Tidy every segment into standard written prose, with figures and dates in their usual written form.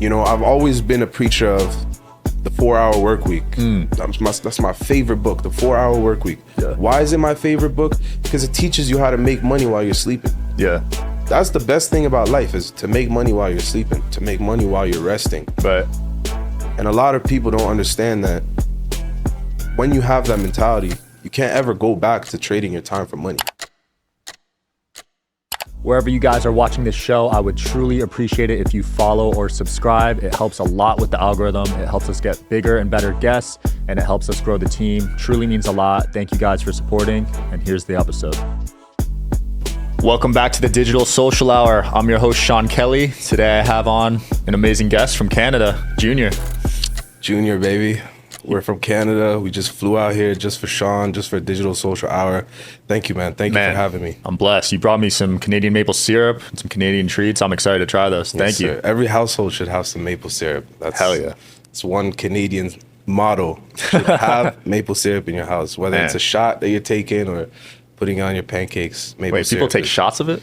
I've always been a preacher of the 4-hour work week. That's my favorite book, the 4-hour work week. Yeah. Why is it my favorite book? Because it teaches you how to make money while you're sleeping. Yeah. That's the best thing about life, is to make money while you're sleeping, to make money while you're resting. Right. And a lot of people don't understand that when you have that mentality, you can't ever go back to trading your time for money. Wherever you guys are watching this show, I would truly appreciate it if you follow or subscribe. It helps a lot with the algorithm. It helps us get bigger and better guests, and it helps us grow the team. Truly means a lot. Thank you guys for supporting, and here's the episode. Welcome back to the Digital Social Hour. I'm your host, Sean Kelly. Today I have on an amazing guest from Canada, Jvnior. Jvnior, baby. We're from Canada. We just flew out here just for Sean, just for Digital Social Hour. Thank you, man. Thank you for having me. I'm blessed. You brought me some Canadian maple syrup and some Canadian treats. I'm excited to try those. Thank you. Sir. Every household should have some maple syrup. Hell yeah. It's one Canadian motto. You should have maple syrup in your house, whether it's a shot that you're taking or putting on your pancakes. Wait, people take shots of it?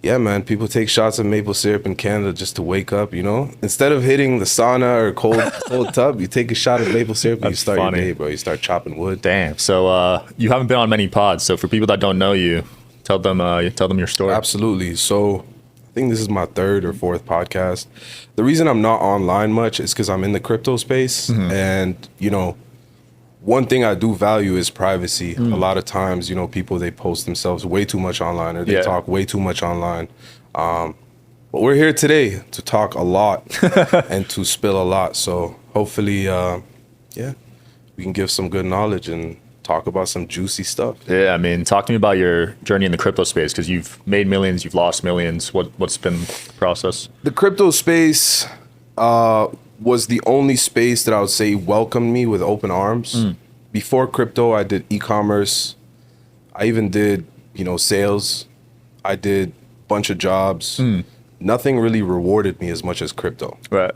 Yeah, man. People take shots of maple syrup in Canada just to wake up, Instead of hitting the sauna or cold tub, you take a shot of maple syrup and you start your day, bro. You start chopping wood. Damn. So you haven't been on many pods. So for people that don't know you, tell them your story. Absolutely. So I think this is my 3rd or 4th podcast. The reason I'm not online much is because I'm in the crypto space. And, one thing I do value is privacy. A lot of times, people, they post themselves way too much online, or they talk way too much online. But we're here today to talk a lot and to spill a lot. So hopefully, we can give some good knowledge and talk about some juicy stuff. Yeah, I mean, talk to me about your journey in the crypto space, because you've made millions, you've lost millions. What's been the process? The crypto space was the only space that I would say welcomed me with open arms. Before crypto, I did e-commerce. I even did, sales. I did a bunch of jobs. Nothing really rewarded me as much as crypto. Right.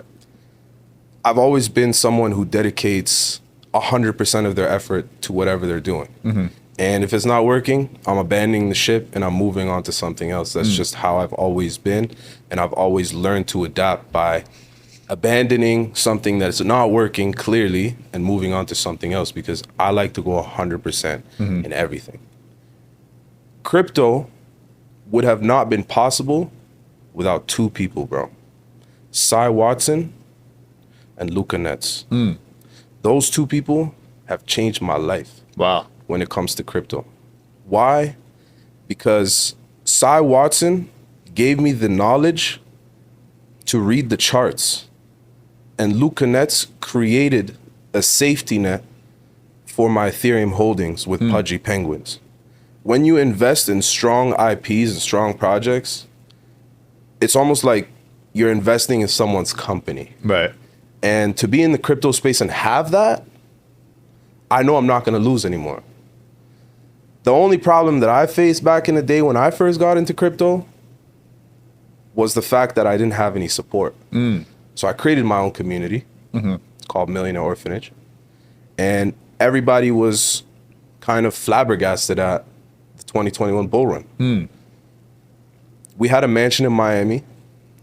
I've always been someone who dedicates 100% of their effort to whatever they're doing. And if it's not working, I'm abandoning the ship and I'm moving on to something else. That's just how I've always been. And I've always learned to adapt by abandoning something that's not working clearly and moving on to something else, because I like to go 100% in everything. Crypto would have not been possible without 2 people, bro. Cy Watson and Luca Netz. Those 2 people have changed my life. Wow. When it comes to crypto. Why? Because Cy Watson gave me the knowledge to read the charts. And Luca Netz created a safety net for my Ethereum holdings with Pudgy Penguins. When you invest in strong IPs and strong projects, it's almost like you're investing in someone's company. Right. And to be in the crypto space and have that, I know I'm not going to lose anymore. The only problem that I faced back in the day when I first got into crypto was the fact that I didn't have any support. So I created my own community called Millionaire Orphanage. And everybody was kind of flabbergasted at the 2021 bull run. We had a mansion in Miami,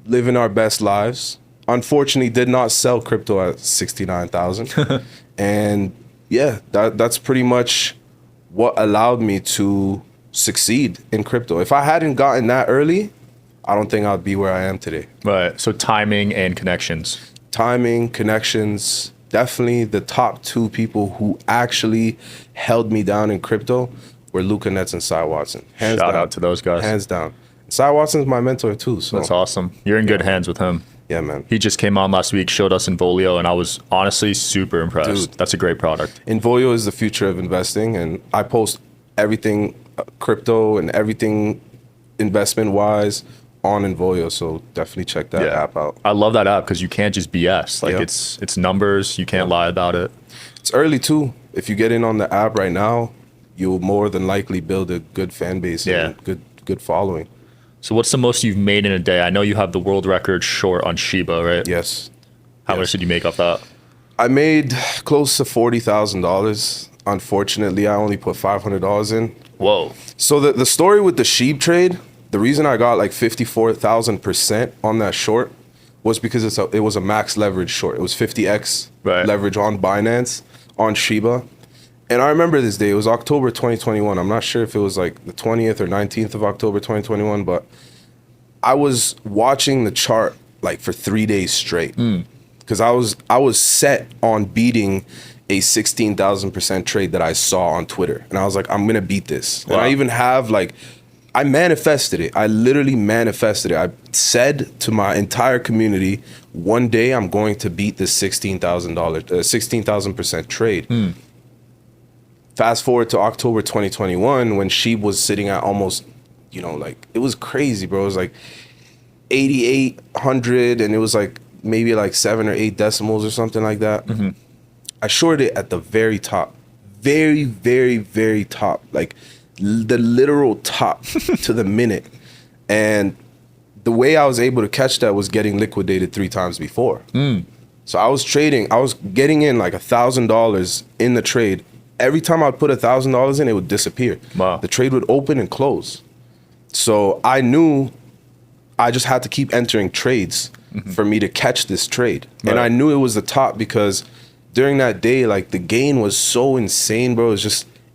living our best lives. Unfortunately, did not sell crypto at 69,000. And yeah, that's pretty much what allowed me to succeed in crypto. If I hadn't gotten that early, I don't think I'd be where I am today. Right. So timing and connections. Timing, connections, definitely the top 2 people who actually held me down in crypto were Luca Netz and Cy Watson. Shout out to those guys. Hands down. Cy Watson's my mentor too. So that's awesome. You're in good hands with him. Yeah, man. He just came on last week, showed us Involio, and I was honestly super impressed. Dude, that's a great product. Involio is the future of investing, and I post everything crypto and everything investment-wise on Involio, so definitely check that app out. I love that app because you can't just BS. Like it's numbers. You can't lie about it. It's early too. If you get in on the app right now, you'll more than likely build a good fan base and good following. So what's the most you've made in a day? I know you have the world record short on Shiba, right? Yes. How much did you make off that? I made close to $40,000. Unfortunately, I only put $500 in. Whoa. So the story with the sheep trade, the reason I got like 54,000% on that short was because it was a max leverage short. It was 50x Right. leverage on Binance, on Shiba. And I remember this day. It was October 2021. I'm not sure if it was like the 20th or 19th of October 2021, but I was watching the chart like for 3 days straight because I was set on beating a 16,000% trade that I saw on Twitter, and I was like, I'm gonna beat this. Wow. And I even have like, I manifested it. I literally manifested it. I said to my entire community, one day I'm going to beat this $16,000% trade. Fast forward to October 2021 when Sheeb was sitting at almost, like it was crazy, bro. It was like 8,800 and it was like maybe like 7 or 8 decimals or something like that. I shorted it at the very top, very, very, very top, like the literal top to the minute. And the way I was able to catch that was getting liquidated 3 times before. So I was getting in like $1,000 in the trade. Every time I'd put $1,000 in, it would disappear. Wow. The trade would open and close. So I knew I just had to keep entering trades for me to catch this trade. Right. And I knew it was the top because during that day, like the gain was so insane, bro.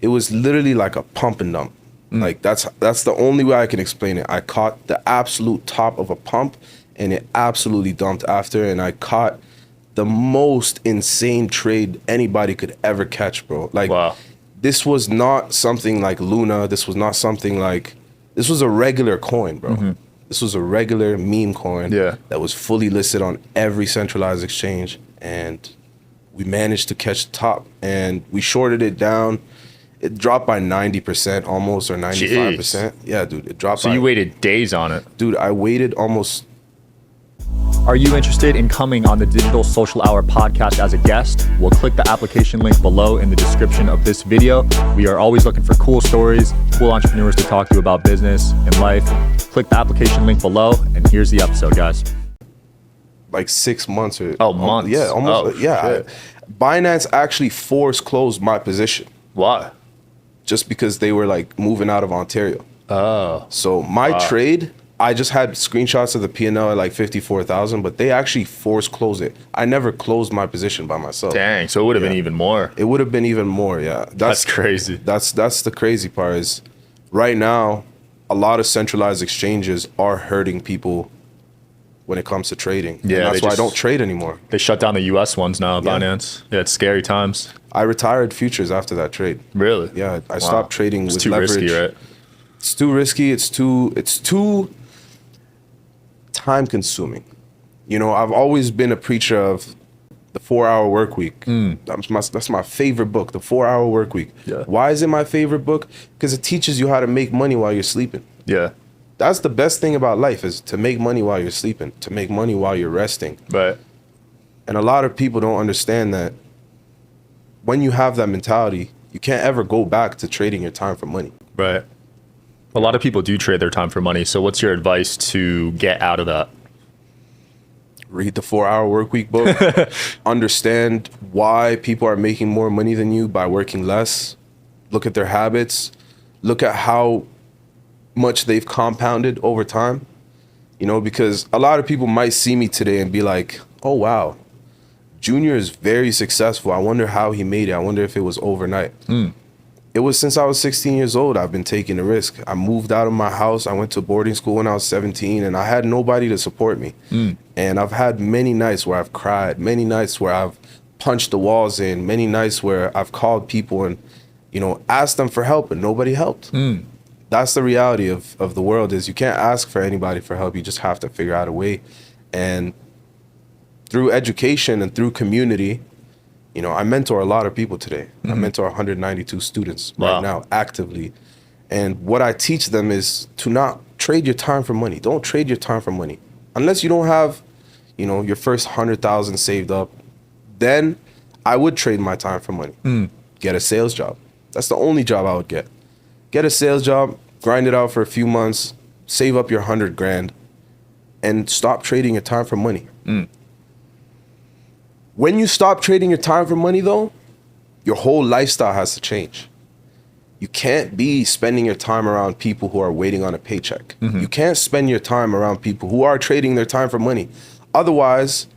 It was literally like a pump and dump. Like that's the only way I can explain it. I caught the absolute top of a pump and it absolutely dumped after, and I caught the most insane trade anybody could ever catch, bro. Like, wow. This was not something like Luna. This was not something like, this was a regular coin, bro. This was a regular meme coin that was fully listed on every centralized exchange. And we managed to catch the top and we shorted it down. It dropped by 90% almost, or 95%. Jeez. Yeah, dude, it dropped So by, you waited days on it. dude, I waited almost. Are you interested in coming on the Digital Social Hour podcast as a guest? Well, click the application link below in the description of this video. We are always looking for cool stories, cool entrepreneurs to talk to about business and life. Click the application link below, and here's the episode, guys. Like 6 months or Months. Yeah, almost. Oh, yeah. shit. Binance actually force closed my position Why? just because they were like moving out of Ontario. Oh. So my trade, I just had screenshots of the P&L at like 54,000, but they actually force close it. I never closed my position by myself. Dang. So it would have been even more. It would have been even more. Yeah. That's crazy. That's the crazy part is right now, a lot of centralized exchanges are hurting people when it comes to trading. Yeah, And that's they why I just- don't trade anymore. They shut down the US ones now, Binance. Yeah, it's scary times. I retired futures after that trade. Really? Yeah, I stopped trading It's with too leverage. risky, right? It's too risky. It's too time consuming. I've always been a preacher of the 4-hour work week. That's my favorite book, the 4-hour work week. Yeah. Why is it my favorite book? Because it teaches you how to make money while you're sleeping. Yeah. That's the best thing about life, is to make money while you're sleeping, to make money while you're resting. Right. And a lot of people don't understand that when you have that mentality, you can't ever go back to trading your time for money. Right. A lot of people do trade their time for money. So what's your advice to get out of that? Read the 4-hour work week book. Understand why people are making more money than you by working less. Look at their habits. Look at how much they've compounded over time. Because a lot of people might see me today and be like, oh, wow, Jvnior is very successful. I wonder how he made it. I wonder if it was overnight. It was since I was 16 years old, I've been taking a risk. I moved out of my house. I went to boarding school when I was 17, and I had nobody to support me. And I've had many nights where I've cried, many nights where I've punched the walls in, many nights where I've called people and, asked them for help, and nobody helped. That's the reality of the world, is you can't ask for anybody for help. You just have to figure out a way. And through education and through community, I mentor a lot of people today. I mentor 192 students right now actively. And what I teach them is to not trade your time for money. Don't trade your time for money. Unless you don't have, your first 100,000 saved up, then I would trade my time for money. Get a sales job. That's the only job I would get. Get a sales job, grind it out for a few months, save up your 100 grand, and stop trading your time for money. When you stop trading your time for money, though, your whole lifestyle has to change. You can't be spending your time around people who are waiting on a paycheck. You can't spend your time around people who are trading their time for money. Otherwise,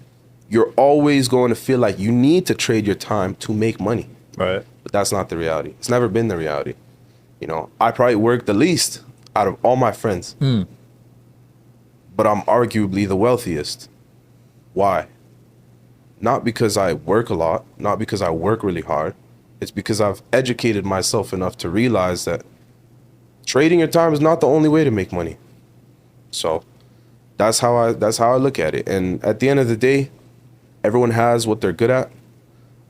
you're always going to feel like you need to trade your time to make money. Right. But that's not the reality. It's never been the reality. You know, I probably work the least out of all my friends. But I'm arguably the wealthiest. Why? Not because I work a lot, not because I work really hard. It's because I've educated myself enough to realize that trading your time is not the only way to make money. So that's how I look at it. And at the end of the day, everyone has what they're good at.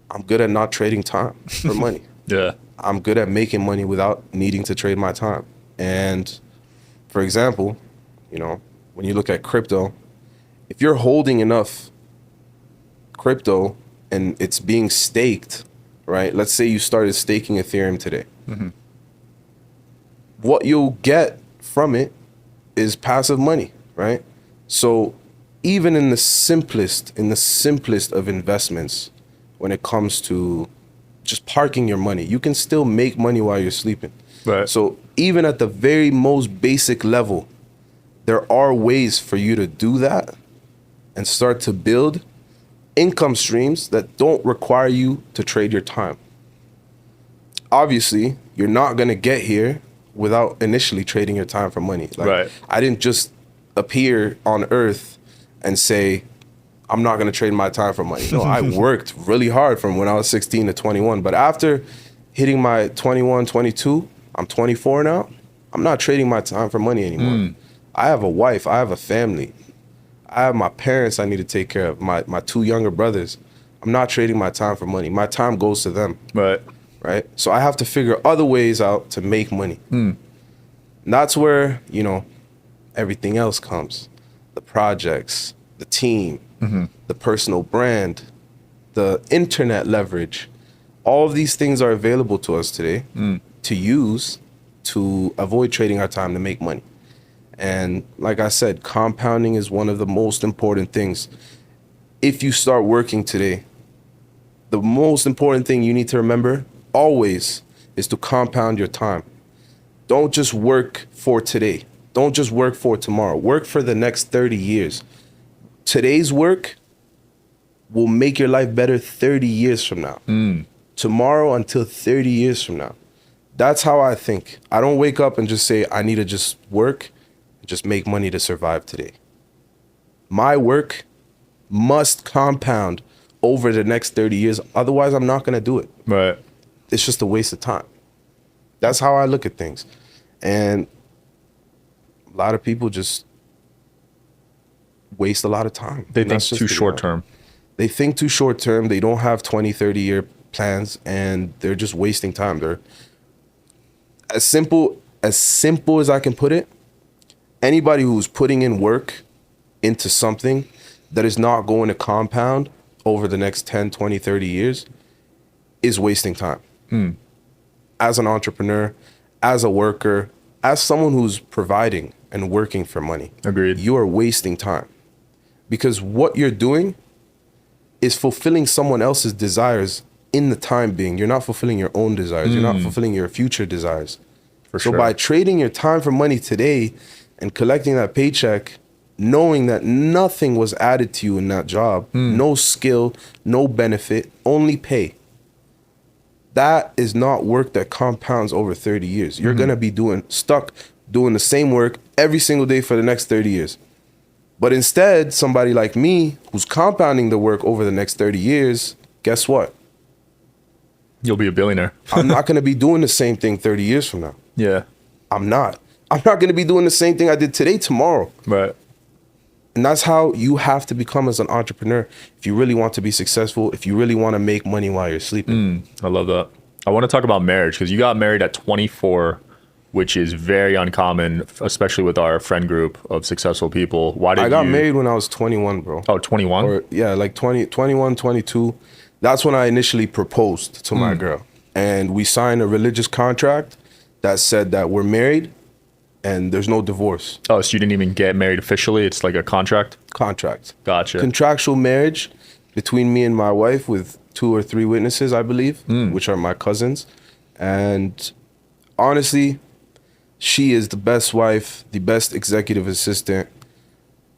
I'm good at not trading time for money. Yeah. I'm good at making money without needing to trade my time. And for example, you know, when you look at crypto, if you're holding enough crypto and it's being staked, right? Let's say you started staking Ethereum today. What you'll get from it is passive money, right? So even in the simplest of investments, when it comes to just parking your money, you can still make money while you're sleeping. Right. So even at the very most basic level, there are ways for you to do that and start to build income streams that don't require you to trade your time. Obviously, you're not going to get here without initially trading your time for money. Like, right. I didn't just appear on earth and say, I'm not going to trade my time for money. No, I worked really hard from when I was 16 to 21. But after hitting my 21, 22, I'm 24 now, I'm not trading my time for money anymore. I have a wife. I have a family. I have my parents I need to take care of, my two younger brothers. I'm not trading my time for money. My time goes to them. Right. Right? So I have to figure other ways out to make money. And that's where, you know, everything else comes. The projects, the team, the personal brand, the internet leverage. All of these things are available to us today to use to avoid trading our time to make money. And like I said, compounding is one of the most important things. If you start working today, the most important thing you need to remember always is to compound your time. Don't just work for today. Don't just work for tomorrow. Work for the next 30 years. Today's work will make your life better 30 years from now. Tomorrow until 30 years from now. That's how I think. I don't wake up and just say, I need to just work, just make money to survive today. My work must compound over the next 30 years. Otherwise, I'm not going to do it. Right. It's just a waste of time. That's how I look at things. And a lot of people just waste a lot of time. They think too short term. They think too short term. They don't have 20, 30-year plans, and they're just wasting time. They're as simple as I can put it. Anybody who's putting in work into something that is not going to compound over the next 10, 20, 30 years is wasting time. As an entrepreneur, as a worker, as someone who's providing and working for money. Agreed. You are wasting time. Because what you're doing is fulfilling someone else's desires in the time being. You're not fulfilling your own desires. You're not fulfilling your future desires. For sure. By trading your time for money today and collecting that paycheck, knowing that nothing was added to you in that job, no skill, no benefit, only pay. That is not work that compounds over 30 years. You're going to be stuck doing the same work every single day for the next 30 years. But instead, somebody like me who's compounding the work over the next 30 years, guess what? You'll be a billionaire. I'm not going to be doing the same thing 30 years from now. Yeah. I'm not going to be doing the same thing I did today, tomorrow. Right. And that's how you have to become as an entrepreneur if you really want to be successful, if you really want to make money while you're sleeping. I love that. I want to talk about marriage because you got married at 24, which is very uncommon, especially with our friend group of successful people. Why did I got married when I was 21, bro. Oh, 21? Or, yeah, like 21, 22. That's when I initially proposed to my girl. And we signed a religious contract that said that we're married and there's no divorce. Oh, so you didn't even get married officially? It's like a contract? Contract. Gotcha. Contractual marriage between me and my wife with 2 or 3 witnesses, I believe, which are my cousins. And honestly, she is the best wife, the best executive assistant,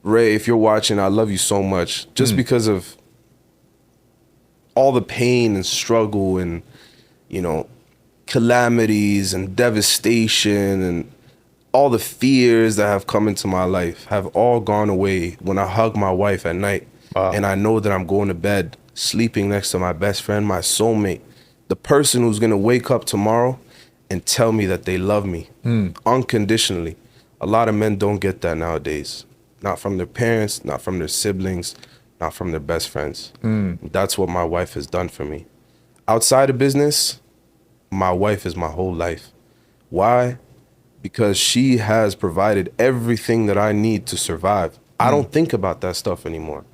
Ray, if you're watching, I love you so much. Just because of all the pain and struggle and, you know, calamities and devastation and all the fears that have come into my life have all gone away when I hug my wife at night. Wow. And I know that I'm going to bed, sleeping next to my best friend, my soulmate, the person who's going to wake up tomorrow and tell me that they love me unconditionally. A lot of men don't get that nowadays. Not from their parents, not from their siblings, not from their best friends. That's what my wife has done for me. Outside of business, my wife is my whole life. Why? Because she has provided everything that I need to survive. I don't think about that stuff anymore.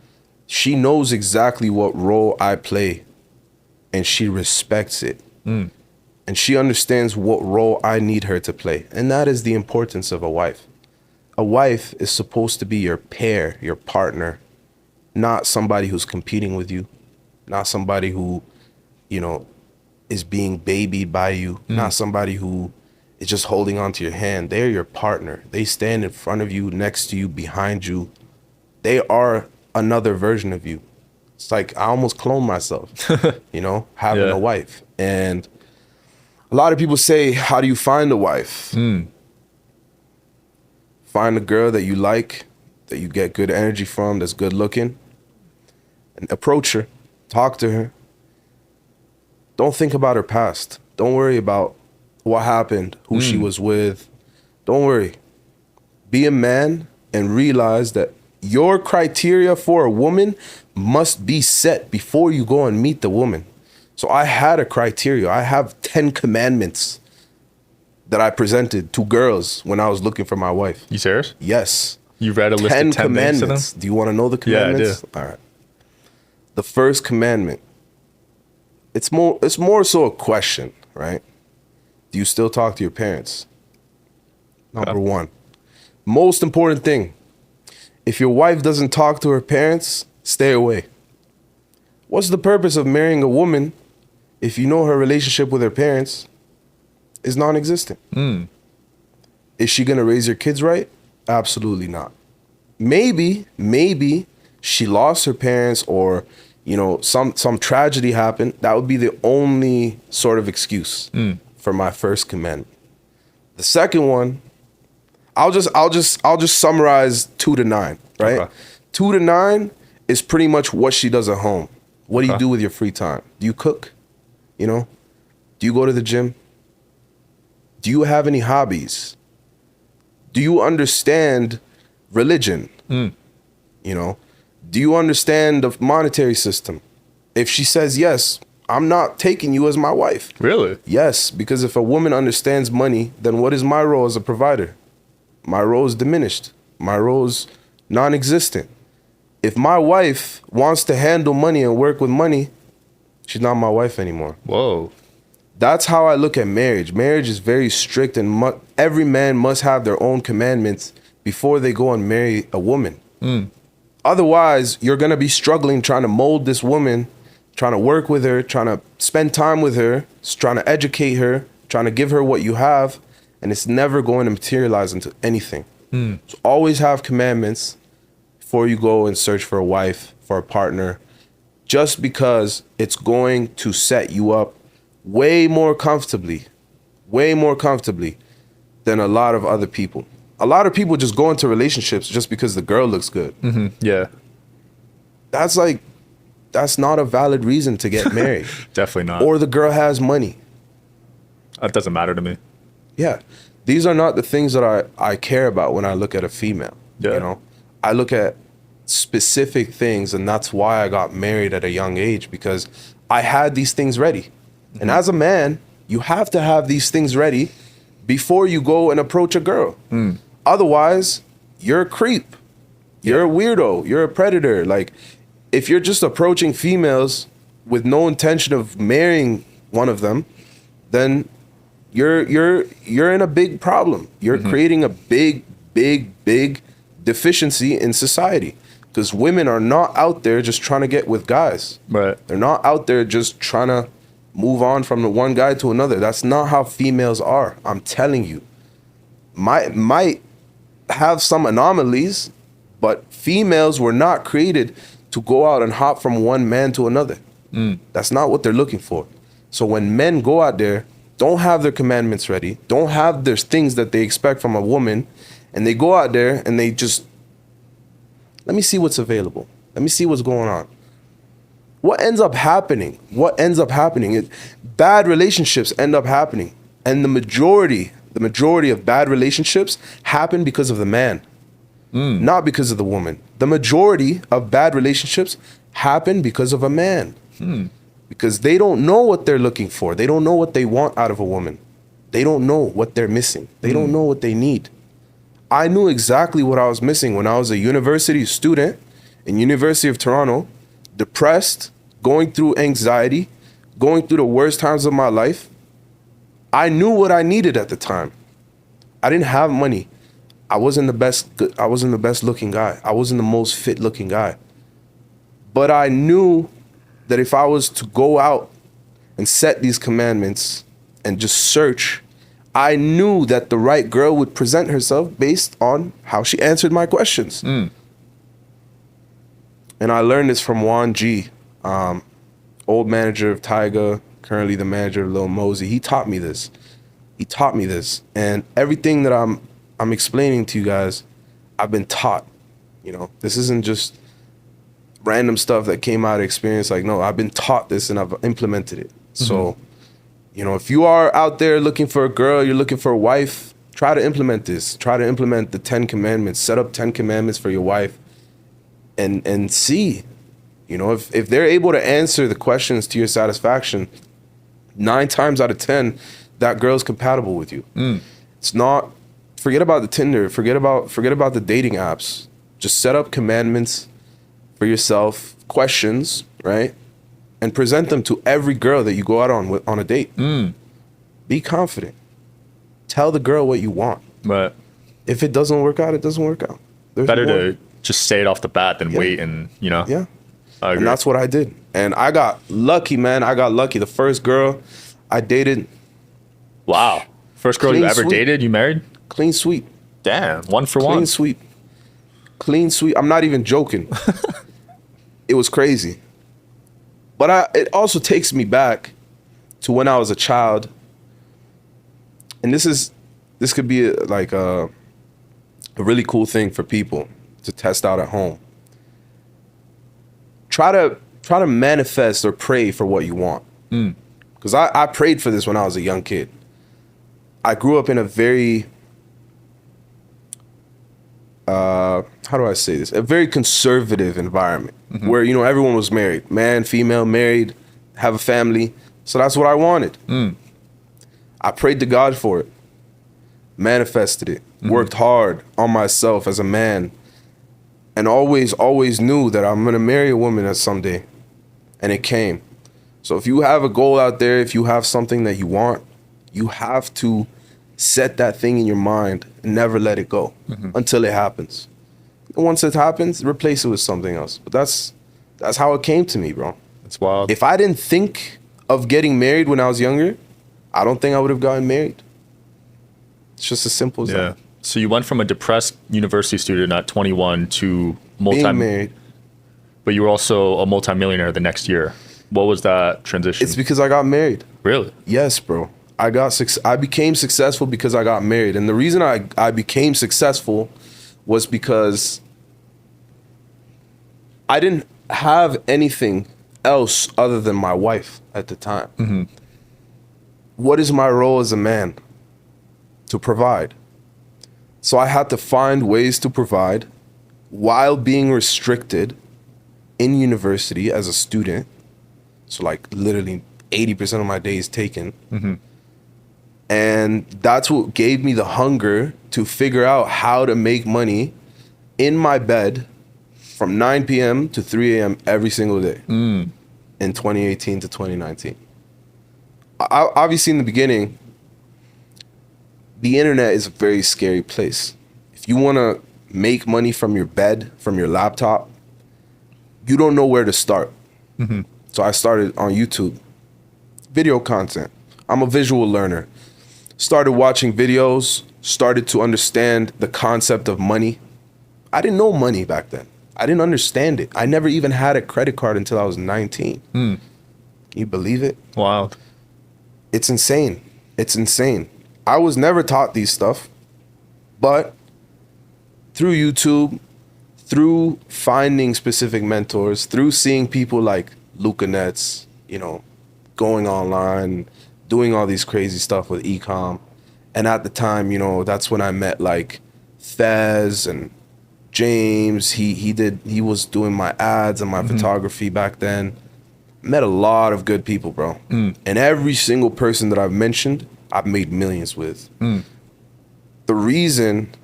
She knows exactly what role I play, and she respects it. And she understands what role I need her to play. And that is the importance of a wife. A wife is supposed to be your pair, your partner, not somebody who's competing with you, not somebody who, you know, is being babied by you, not somebody who is just holding onto your hand. They're your partner. They stand in front of you, next to you, behind you. They are another version of you. It's like I almost cloned myself, you know, having a wife. And a lot of people say, how do you find a wife? Find a girl that you like, that you get good energy from, that's good looking, and approach her, talk to her. Don't think about her past. Don't worry about what happened, who she was with. Don't worry. Be a man and realize that your criteria for a woman must be set before you go and meet the woman. So I had a criteria. I have 10 commandments that I presented to girls when I was looking for my wife. You serious? Yes. You read a list of 10 commandments. Do you want to know the commandments? Yeah, I do. All right. The first commandment. It's more so a question, right? Do you still talk to your parents? Number one. Most important thing. If your wife doesn't talk to her parents, stay away. What's the purpose of marrying a woman if you know her relationship with her parents is non-existent? Is she going to raise your kids right? Absolutely not. Maybe she lost her parents, or, you know, some tragedy happened. That would be the only sort of excuse for my first commandment. The second one, I'll just summarize 2 to 9, right? Okay. 2 to 9 is pretty much what she does at home. What do you do with your free time? Do you cook? You know? Do you go to the gym? Do you have any hobbies? Do you understand religion? You know? Do you understand the monetary system? If she says yes, I'm not taking you as my wife. Really? Yes, because if a woman understands money, then what is my role as a provider? My role is diminished. My role is non-existent. If my wife wants to handle money and work with money, she's not my wife anymore. Whoa. That's how I look at marriage. Marriage is very strict, and every man must have their own commandments before they go and marry a woman. Otherwise, you're going to be struggling trying to mold this woman, trying to work with her, trying to spend time with her, trying to educate her, trying to give her what you have, and it's never going to materialize into anything. So always have commandments before you go and search for a wife, for a partner, just because it's going to set you up way more comfortably than a lot of other people. A lot of people just go into relationships just because the girl looks good. Yeah. That's not a valid reason to get married. Definitely not. Or the girl has money. That doesn't matter to me. Yeah. These are not the things that I care about when I look at a female. Yeah. You know, I look at specific things, and that's why I got married at a young age, because I had these things ready. And as a man, you have to have these things ready before you go and approach a girl. Otherwise, you're a creep. You're a weirdo. You're a predator. Like, if you're just approaching females with no intention of marrying one of them, then you're in a big problem. You're creating a big deficiency in society, because women are not out there just trying to get with guys. Right. They're not out there just trying to move on from the one guy to another. That's not how females are. I'm telling you. Might have some anomalies, But females were not created to go out and hop from one man to another. That's not what they're looking for. So when men go out there, don't have their commandments ready, don't have their things that they expect from a woman, and they go out there and they just, let me see what's available. Let me see what's going on. What ends up happening? Bad relationships end up happening. And the majority of bad relationships happen because of the man, not because of the woman. The majority of bad relationships happen because of a man. Because they don't know what they're looking for. They don't know what they want out of a woman. They don't know what they're missing. They don't know what they need. I knew exactly what I was missing when I was a university student in University of Toronto, depressed, going through anxiety, going through the worst times of my life. I knew what I needed at the time. I didn't have money. I wasn't the best looking guy. I wasn't the most fit looking guy. But I knew that if I was to go out and set these commandments and just search, I knew that the right girl would present herself based on how she answered my questions. And I learned this from Juan G, old manager of Tyga, currently the manager of Lil Mosey. He taught me this. And everything that I'm explaining to you guys, I've been taught. You know, this isn't just random stuff that came out of experience. Like, no, I've been taught this and I've implemented it. So, you know, if you are out there looking for a girl, you're looking for a wife, try to implement this. Try to implement the 10 commandments. Set up 10 commandments for your wife and see, you know, if they're able to answer the questions to your satisfaction, 9 times out of 10, that girl's compatible with you. It's not, forget about the Tinder, forget about the dating apps. Just set up commandments for yourself, questions, right? And present them to every girl that you go out on a date. Be confident. Tell the girl what you want. But if it doesn't work out, it doesn't work out. There's better more. to just say it off the bat than wait and, you know. Yeah. I agree. And that's what I did. And I got lucky, man. I got lucky. The first girl I dated. Wow. First girl you ever dated, you married? Clean sweep. Damn, 1 for 1. Clean sweep. I'm not even joking. It was crazy. But it also takes me back to when I was a child. And this could be a really cool thing for people to test out at home. Try to manifest or pray for what you want. Because I prayed for this when I was a young kid. I grew up in a very, how do I say this? A very conservative environment where, you know, everyone was married. Man, female, married, have a family. So that's what I wanted. I prayed to God for it. Manifested it. Worked hard on myself as a man. And always knew that I'm going to marry a woman someday. And it came. So if you have a goal out there, if you have something that you want, you have to set that thing in your mind and never let it go until it happens. And once it happens, replace it with something else. But that's how it came to me, bro. That's wild. If I didn't think of getting married when I was younger, I don't think I would have gotten married. It's just as simple as that. So you went from a depressed university student at 21 to Being married. But you were also a multimillionaire the next year. What was that transition? It's because I got married. Really? Yes, bro. I became successful because I got married. And the reason I became successful was because I didn't have anything else other than my wife at the time. What is my role as a man? To provide. So I had to find ways to provide while being restricted in university as a student. So like literally 80% of my day is taken. And that's what gave me the hunger to figure out how to make money in my bed from 9 p.m. to 3 a.m. every single day in 2018 to 2019. Obviously in the beginning, the internet is a very scary place. If you want to make money from your bed, from your laptop, you don't know where to start. So I started on YouTube, video content. I'm a visual learner. Started watching videos, started to understand the concept of money. I didn't know money back then. I didn't understand it. I never even had a credit card until I was 19. Can you believe it? Wow. It's insane. It's insane. I was never taught these stuff, but through YouTube, through finding specific mentors, through seeing people like Luca Nets, you know, going online, doing all these crazy stuff with e-com. And at the time, you know, that's when I met like Fez and James. He was doing my ads and my photography back then. Met a lot of good people, bro. And every single person that I've mentioned, I've made millions with. The reason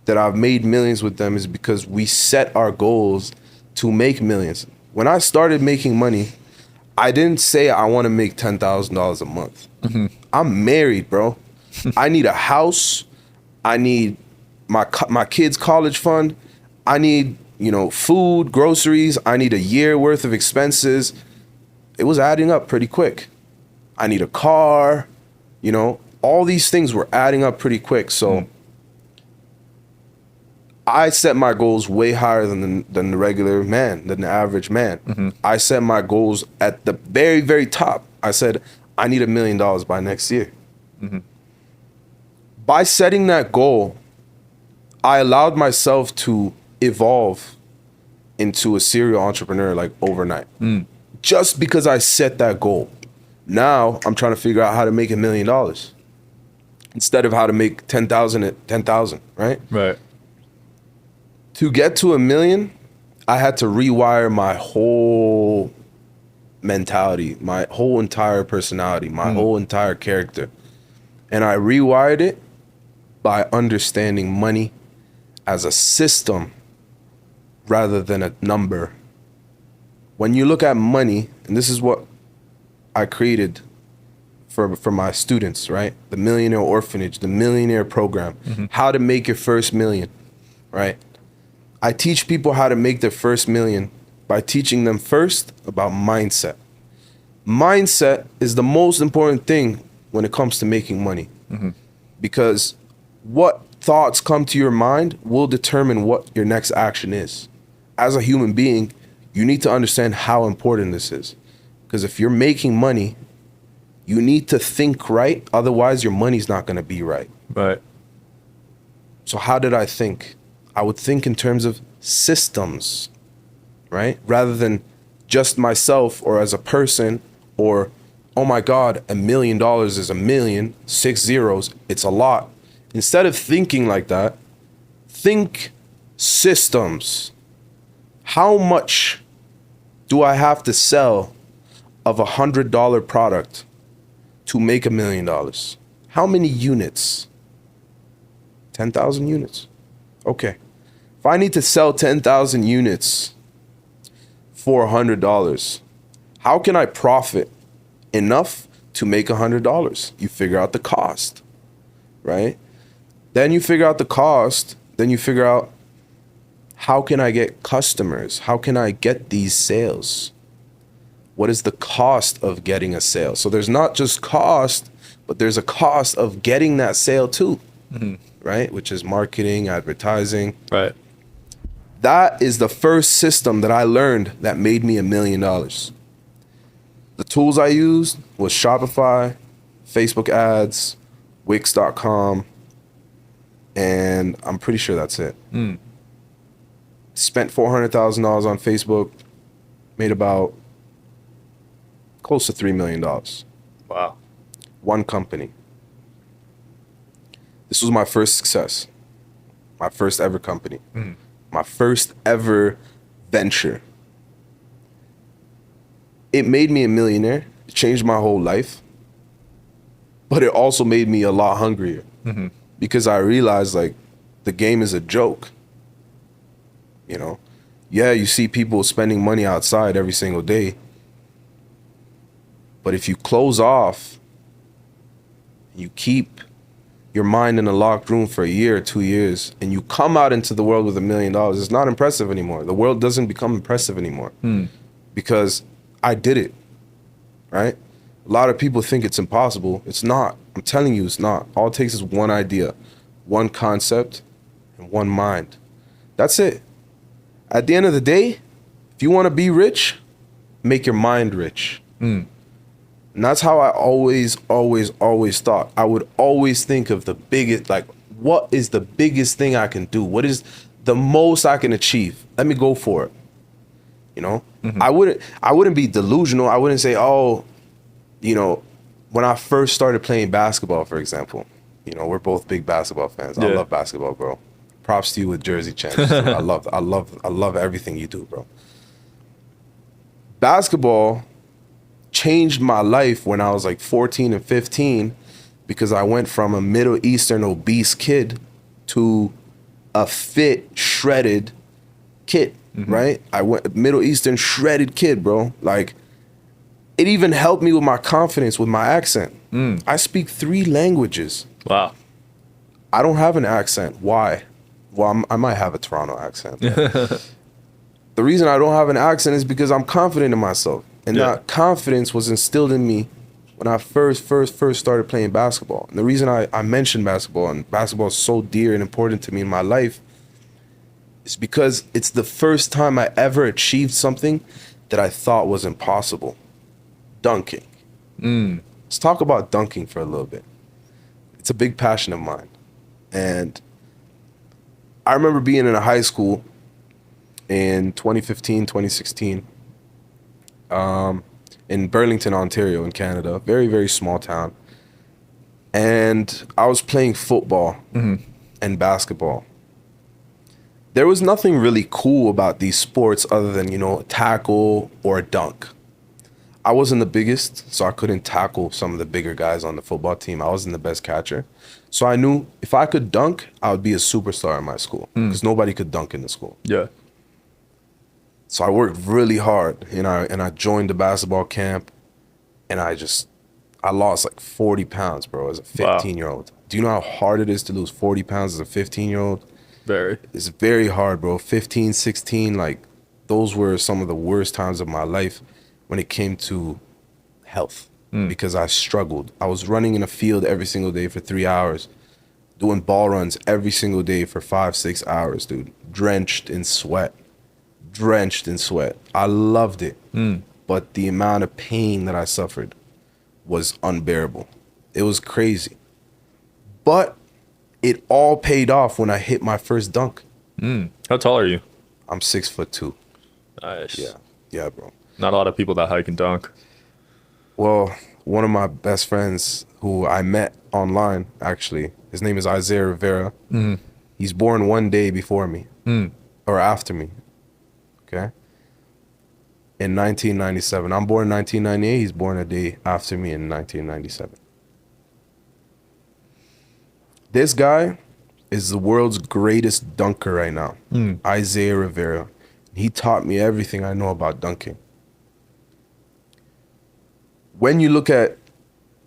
that I've made millions with them is because we set our goals to make millions. When I started making money, I didn't say I want to make $10,000 a month. I'm married, bro. I need a house. I need my kids' college fund. I need, you know, food, groceries. I need a year worth of expenses. It was adding up pretty quick. I need a car, you know, all these things were adding up pretty quick. So I set my goals way higher than the regular man, than the average man. I set my goals at the very, very top. I said, I need $1 million by next year. By setting that goal, I allowed myself to evolve into a serial entrepreneur like overnight. Just because I set that goal. Now I'm trying to figure out how to make $1 million instead of how to make 10,000 at 10,000, right? Right. To get to $1 million, I had to rewire my whole mentality, my whole entire personality, my whole entire character. And I rewired it by understanding money as a system rather than a number. When you look at money, and this is what I created for my students, right? The Millionaire Orphanage, the Millionaire Program, how to make your first million, right? I teach people how to make their first million by teaching them first about mindset. Mindset is the most important thing when it comes to making money, because what thoughts come to your mind will determine what your next action is. As a human being, you need to understand how important this is, because if you're making money, you need to think right. Otherwise, your money's not going to be right. Right. So how did I think? I would think in terms of systems, right? Rather than just myself or as a person or, oh my God, $1 million is a million, 6 zeros, it's a lot. Instead of thinking like that, think systems. How much do I have to sell of a $100 product to make $1 million? How many units? 10,000 units. Okay. If I need to sell 10,000 units for $100, how can I profit enough to make $100? You figure out the cost, right? Then you figure out the cost. Then you figure out, how can I get customers? How can I get these sales? What is the cost of getting a sale? So there's not just cost, but there's a cost of getting that sale too, right? Which is marketing, advertising. Right. That is the first system that I learned that made me $1 million. The tools I used was Shopify, Facebook ads, Wix.com, and I'm pretty sure that's it. Spent $400,000 on Facebook, made about close to $3 million. Wow. One company. This was my first success, my first ever company, my first ever venture. It made me a millionaire. It changed my whole life, but it also made me a lot hungrier because I realized like the game is a joke. You know, yeah, you see people spending money outside every single day, but if you close off, you keep your mind in a locked room for a year or 2 years, and you come out into the world with $1 million, it's not impressive anymore. The world doesn't become impressive anymore because I did it, right? A lot of people think it's impossible. It's not. I'm telling you, it's not. All it takes is one idea, one concept, and one mind. That's it. At the end of the day, if you want to be rich, make your mind rich. And that's how I always thought. I would always think of the biggest, like, what is the biggest thing I can do? What is the most I can achieve? Let me go for it. You know, I wouldn't be delusional. I wouldn't say, oh, you know, when I first started playing basketball, for example, you know, we're both big basketball fans. I love basketball, bro. Props to you with Jersey Champs. I love everything you do, bro. Basketball changed my life when I was like 14 and 15 because I went from a Middle Eastern obese kid to a fit, shredded kid, right? I went Middle Eastern shredded kid, bro. Like, it even helped me with my confidence, with my accent. I speak 3 languages. Wow. I don't have an accent. Why? Well, I might have a Toronto accent. The reason I don't have an accent is because I'm confident in myself. And that confidence was instilled in me when I first started playing basketball. And the reason I mentioned basketball, and basketball is so dear and important to me in my life, is because it's the first time I ever achieved something that I thought was impossible. Dunking. Let's talk about dunking for a little bit. It's a big passion of mine. And I remember being in a high school in 2015, 2016, in Burlington, Ontario, in Canada. Very, very small town. And I was playing football and basketball. There was nothing really cool about these sports other than, you know, a tackle or a dunk. I wasn't the biggest, so I couldn't tackle some of the bigger guys on the football team. I wasn't the best catcher. So I knew if I could dunk, I would be a superstar in my school because nobody could dunk in the school. Yeah. So I worked really hard, and I joined the basketball camp, and I lost like 40 pounds, bro, as a 15-year-old. Do you know how hard it is to lose 40 pounds as a 15-year-old? Very. It's very hard, bro. 15, 16, like, those were some of the worst times of my life when it came to health because I struggled. I was running in a field every single day for 3 hours, doing ball runs every single day for 5-6 hours, dude. Drenched in sweat. I loved it. But the amount of pain that I suffered was unbearable. It was crazy. But it all paid off when I hit my first dunk. How tall are you? I'm 6'2". Nice. Yeah, bro. Not a lot of people that high can dunk. Well, one of my best friends who I met online, actually, his name is Rivera. He's born one day before me, or after me, okay? In 1997. I'm born in 1998. He's born a day after me in 1997. This guy is the world's greatest dunker right now, Isaiah Rivera. He taught me everything I know about dunking. When you look at,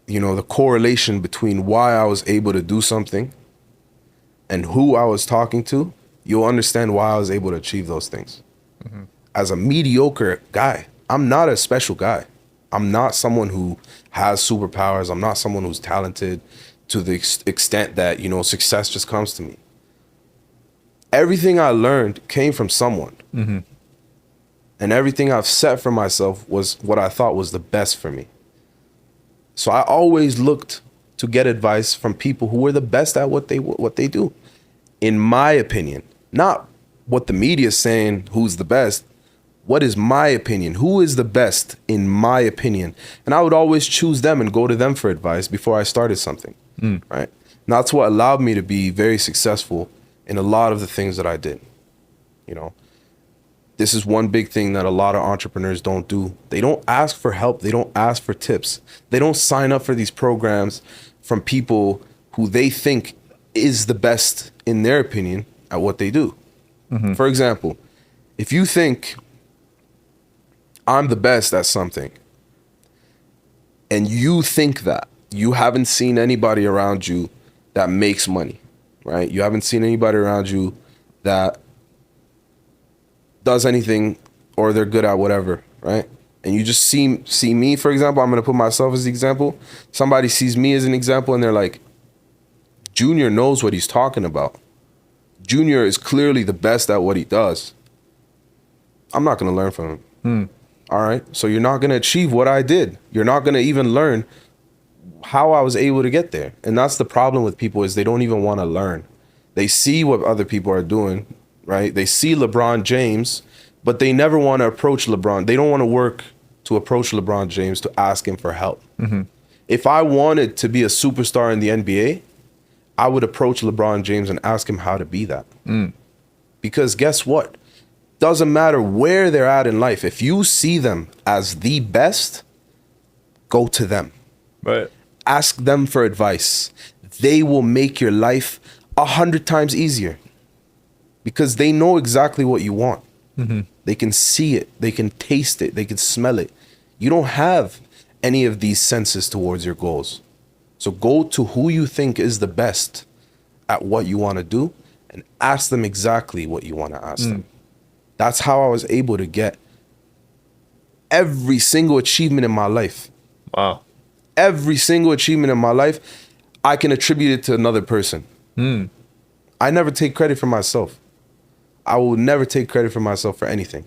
you know, the correlation between why I was able to do something and who I was talking to, you'll understand why I was able to achieve those things. As a mediocre guy, I'm not a special guy. I'm not someone who has superpowers. I'm not someone who's talented to the extent that, you know, success just comes to me. Everything I learned came from someone. And everything I've set for myself was what I thought was the best for me. So I always looked to get advice from people who were the best at what they do. In my opinion, not what the media is saying who's the best. What is my opinion? Who is the best in my opinion? And I would always choose them and go to them for advice before I started something, right? And that's what allowed me to be very successful in a lot of the things that I did. You know, this is one big thing that a lot of entrepreneurs don't do. They don't ask for help. They don't ask for tips. They don't sign up for these programs from people who they think is the best in their opinion at what they do. For example, if you think I'm the best at something and you think that, you haven't seen anybody around you that makes money, right? You haven't seen anybody around you that does anything or they're good at whatever, right? And you just see me, for example. I'm going to put myself as the example. Somebody sees me as an example and they're like, Jvnior knows what he's talking about. Jvnior is clearly the best at what he does. I'm not going to learn from him. All right. So you're not going to achieve what I did. You're not going to even learn how I was able to get there. And that's the problem with people, is they don't even want to learn. They see what other people are doing, right? They see LeBron James, but they never want to approach LeBron. They don't want to work to approach LeBron James to ask him for help. If I wanted to be a superstar in the NBA, I would approach LeBron James and ask him how to be that. Because guess what? Doesn't matter where they're at in life. If you see them as the best, go to them. Right. Ask them for advice. They will make your life 100 times easier because they know exactly what you want. They can see it. They can taste it. They can smell it. You don't have any of these senses towards your goals. So go to who you think is the best at what you want to do and ask them exactly what you want to ask them. That's how I was able to get every single achievement in my life. Wow. Every single achievement in my life, I can attribute it to another person. I never take credit for myself. I will never take credit for myself for anything,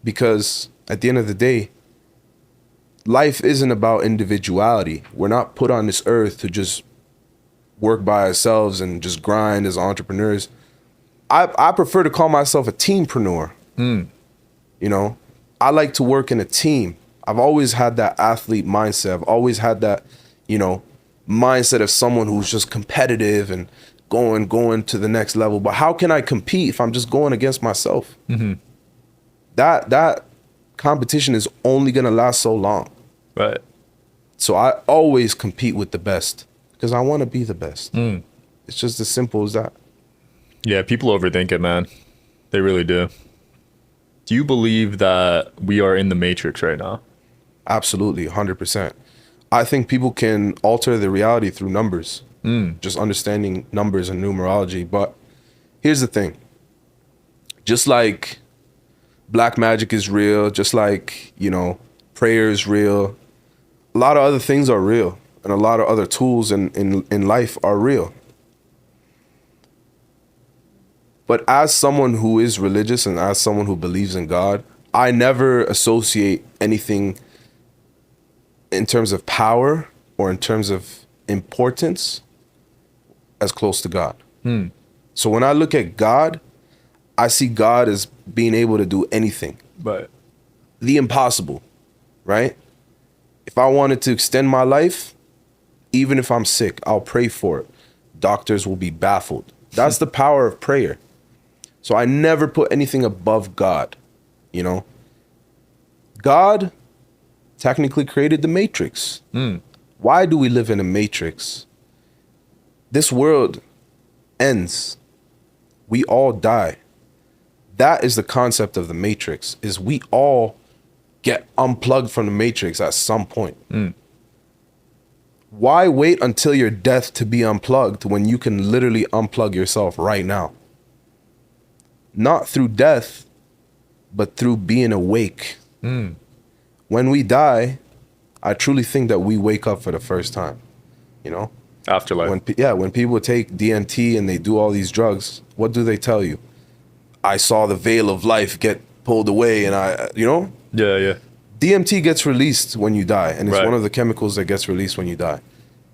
because at the end of the day, life isn't about individuality. We're not put on this earth to just work by ourselves and just grind as entrepreneurs. I prefer to call myself a teampreneur. You know, I like to work in a team. I've always had that athlete mindset. I've always had that, you know, mindset of someone who's just competitive and going to the next level. But how can I compete if I'm just going against myself? That competition is only gonna last so long. Right. So I always compete with the best because I want to be the best. It's just as simple as that. Yeah, people overthink it, man. They really do. Do you believe that we are in the Matrix right now? Absolutely, 100%. I think people can alter the reality through numbers, just understanding numbers and numerology. But here's the thing. Just like black magic is real, just like, you know, prayer is real, a lot of other things are real, and a lot of other tools in life are real. But as someone who is religious and as someone who believes in God, I never associate anything in terms of power or in terms of importance as close to God. So when I look at God, I see God as being able to do anything. But The impossible, right? If I wanted to extend my life, even if I'm sick, I'll pray for it. Doctors will be baffled. That's the power of prayer. So I never put anything above God, you know? God technically created the Matrix. Why do we live in a Matrix? This world ends. We all die. That is the concept of the Matrix, is we all get unplugged from the Matrix at some point. Why wait until your death to be unplugged when you can literally unplug yourself right now? Not through death, but through being awake. When we die, I truly think that we wake up for the first time, you know? afterlife. When people take DMT and they do all these drugs, what do they tell you? I saw the veil of life get pulled away and Yeah. DMT gets released when you die, and it's Right. one of the chemicals that gets released when you die.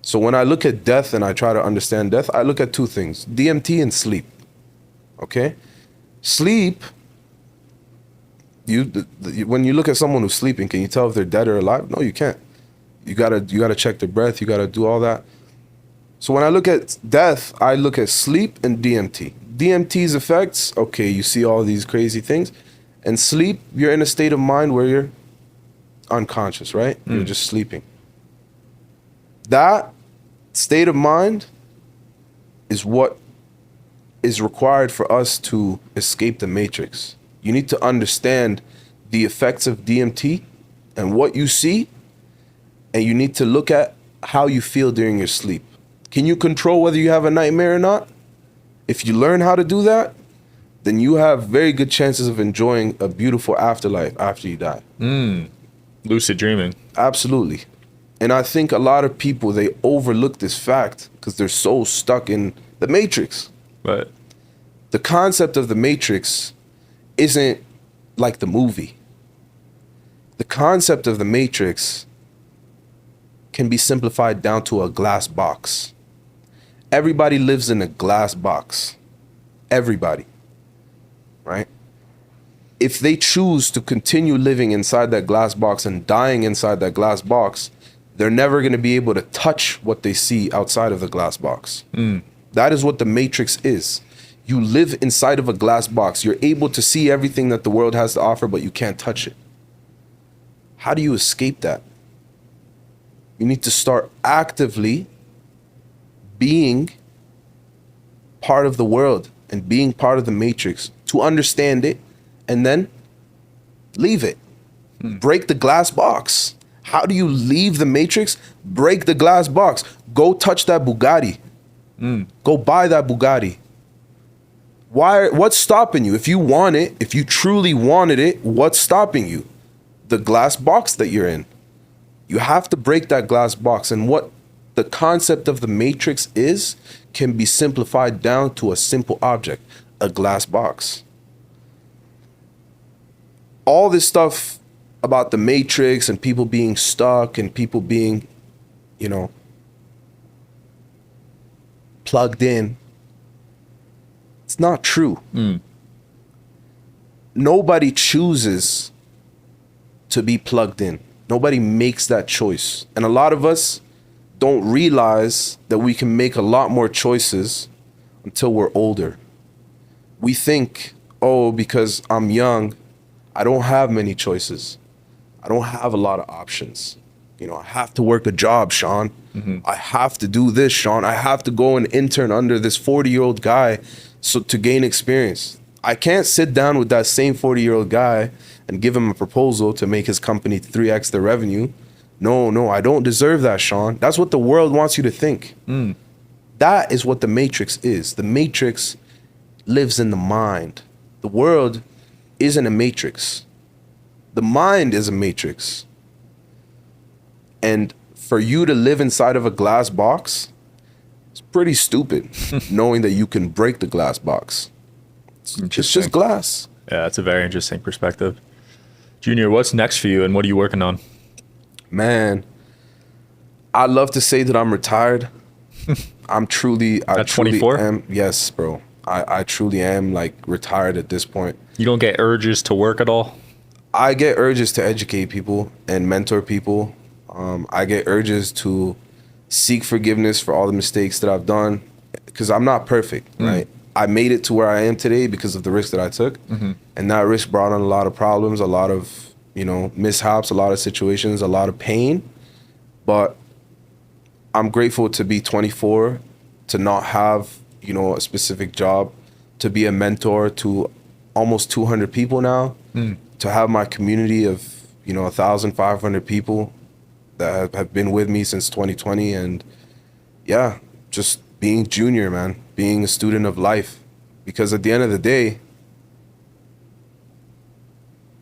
So when I look at death and I try to understand death, I look at two things: DMT and sleep. Okay? Sleep, when you look at someone who's sleeping, can you tell if they're dead or alive? No, you can't. You gotta check their breath, you gotta do all that. So when I look at death, I look at sleep and DMT. DMT's effects, okay, you see all these crazy things. And sleep, you're in a state of mind where you're unconscious, right? You're just sleeping. That state of mind is what is required for us to escape the matrix. You need to understand the effects of DMT and what you see, and you need to look at how you feel during your sleep. Can you control whether you have a nightmare or not? If you learn how to do that, then you have very good chances of enjoying a beautiful afterlife after you die. Lucid dreaming. Absolutely. And I think a lot of people, they overlook this fact because they're so stuck in the matrix. Right. The concept of the Matrix isn't like the movie. The concept of the Matrix can be simplified down to a glass box. Everybody lives in a glass box. Everybody. Right? If they choose to continue living inside that glass box and dying inside that glass box, they're never going to be able to touch what they see outside of the glass box. That is what the Matrix is. You live inside of a glass box. You're able to see everything that the world has to offer, but you can't touch it. How do you escape that? You need to start actively being part of the world and being part of the Matrix to understand it and then leave it. Break the glass box. How do you leave the Matrix? Break the glass box. Go touch that Bugatti. Go buy that Bugatti. What's stopping you? If you want it, if you truly wanted it, what's stopping you? The glass box that you're in. You have to break that glass box. And what the concept of the Matrix is can be simplified down to a simple object, a glass box. All this stuff about the Matrix and people being stuck and people being, plugged in, it's not true. Nobody chooses to be plugged in. Nobody makes that choice. And a lot of us don't realize that we can make a lot more choices until we're older. We think, because I'm young, I don't have many choices. I don't have a lot of options. I have to work a job, Sean. I have to do this, Sean. I have to go and intern under this 40-year-old guy to gain experience. I can't sit down with that same 40-year-old guy and give him a proposal to make his company 3x their revenue. No, I don't deserve that, Sean. That's what the world wants you to think. That is what the Matrix is. The Matrix lives in the mind. The world isn't a matrix. The mind is a matrix. And for you to live inside of a glass box, it's pretty stupid knowing that you can break the glass box. It's just glass. Yeah, that's a very interesting perspective. Jvnior, what's next for you and what are you working on? Man, I love to say that I'm retired. I truly 24? am. Yes, bro. I truly am retired at this point. You don't get urges to work at all? I get urges to educate people and mentor people. I get urges to seek forgiveness for all the mistakes that I've done because I'm not perfect, right? I made it to where I am today because of the risk that I took. And that risk brought on a lot of problems, a lot of, mishaps, a lot of situations, a lot of pain. But I'm grateful to be 24, to not have, a specific job, to be a mentor to almost 200 people now, to have my community of, 1,500 people that have been with me since 2020. And yeah, just being Jvnior, man, being a student of life. Because at the end of the day,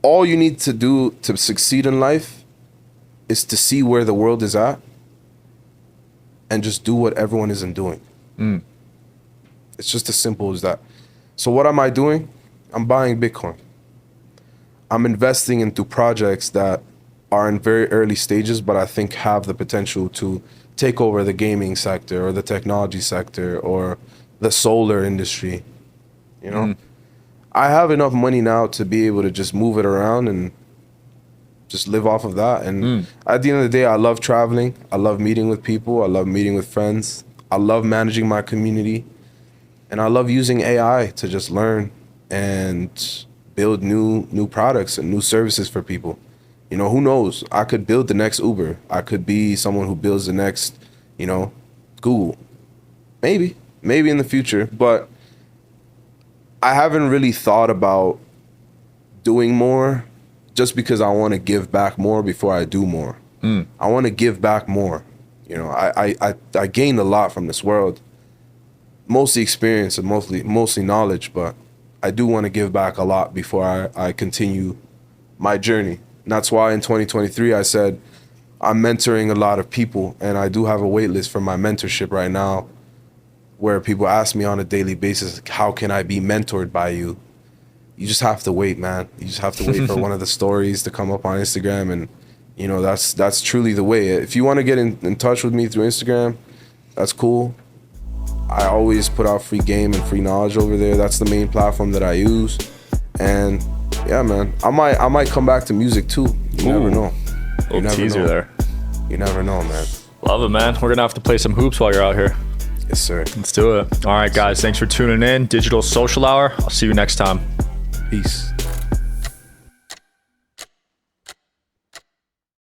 all you need to do to succeed in life is to see where the world is at and just do what everyone isn't doing. It's just as simple as that. So what am I doing? I'm buying Bitcoin. I'm investing into projects that are in very early stages, but I think have the potential to take over the gaming sector or the technology sector or the solar industry. I have enough money now to be able to just move it around and just live off of that. And at the end of the day, I love traveling. I love meeting with people. I love meeting with friends. I love managing my community. And I love using AI to just learn and build new products and new services for people. Who knows? I could build the next Uber. I could be someone who builds the next, Google. Maybe in the future. But I haven't really thought about doing more just because I want to give back more before I do more. I want to give back more. I gained a lot from this world. Mostly experience and mostly knowledge, but I do want to give back a lot before I continue my journey. And that's why in 2023 I said I'm mentoring a lot of people, and I do have a wait list for my mentorship right now where people ask me on a daily basis, how can I be mentored by you? You just have to wait, man. You just have to wait for one of the stories to come up on Instagram, and you know, that's truly the way. If you want to get in touch with me through Instagram, that's cool. I always put out free game and free knowledge over there. That's the main platform that I use. And yeah, man, I might come back to music too. You never know. Little teaser there. You never know, man. Love it, man. We're gonna have to play some hoops while you're out here. Yes, sir. Let's do it. All right, guys. Thanks for tuning in. Digital Social Hour. I'll see you next time. Peace.